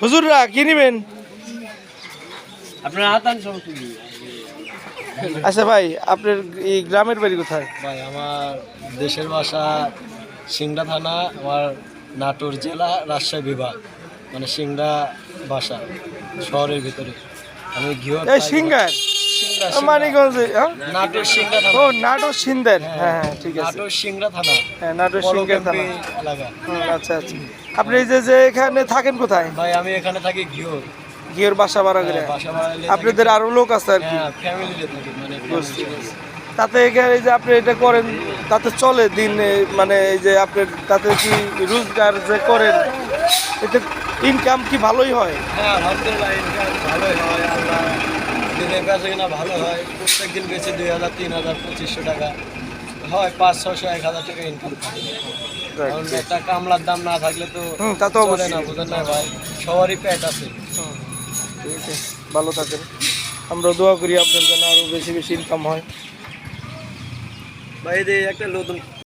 হুজুররা কি নিবেন? আপনার হাতান সমস্যা নেই। আচ্ছা ভাই, আপনার এই গ্রামের বাড়ি কোথায়? ভাই আমার দেশের বাসা সিংড়া থানা, আমার নাটোর জেলা, রাজশাহী বিভাগ, মানে সিংড়া বাসা শহরের ভিতরে। আমি ঘিওর এই সিঙ্গার মানিকগঞ্জে, হ্যাঁ? নাটোর সিংড়া ও থানা। নাটোর সিন্দের, হ্যাঁ হ্যাঁ ঠিক আছে। নাটোর সিংড়া থানা, হ্যাঁ নাটোর সিঙ্গার থানা। এলাকা। আচ্ছা আচ্ছা। আপনি এই যে এখানে থাকেন কোথায়? ভাই আমি এখানে থাকি ঘিওর। ঘিওর বাসা ভাড়া করে? বাসা ভাড়া আপনাদের আরো লোক আছে আর কি? হ্যাঁ ফ্যামিলিতে থাকি, মানে বুঝতে পারছি। তাতে এখানে এই যে আপনি এটা করেন, তাতে চলে দিন, মানে এই যে আপনি তাতে কি রোজগার যে করেন, এতে ইনকাম কি ভালোই হয়? হ্যাঁ আলহামদুলিল্লাহ, ইনকাম ভালোই হয়। আল্লাহ দিনে বেচে কিনা ভালো হয়। প্রত্যেক দিন বেচে 2000, 3000, 2500 টাকা হয়, 500, 600, 1000 টাকা ইনকাম। কারণ একটা কামলার দাম না থাকলে তো তা তো চলে অবশ্যই। না, বুঝেন না ভাই, সবারই পেট আছে। ঠিক আছে, ভালো থাকেন। আমরা দোয়া করি আপনার জন্য আরো বেশি বেশি ইনকাম হয়। ভাই এই যে একটা নতুন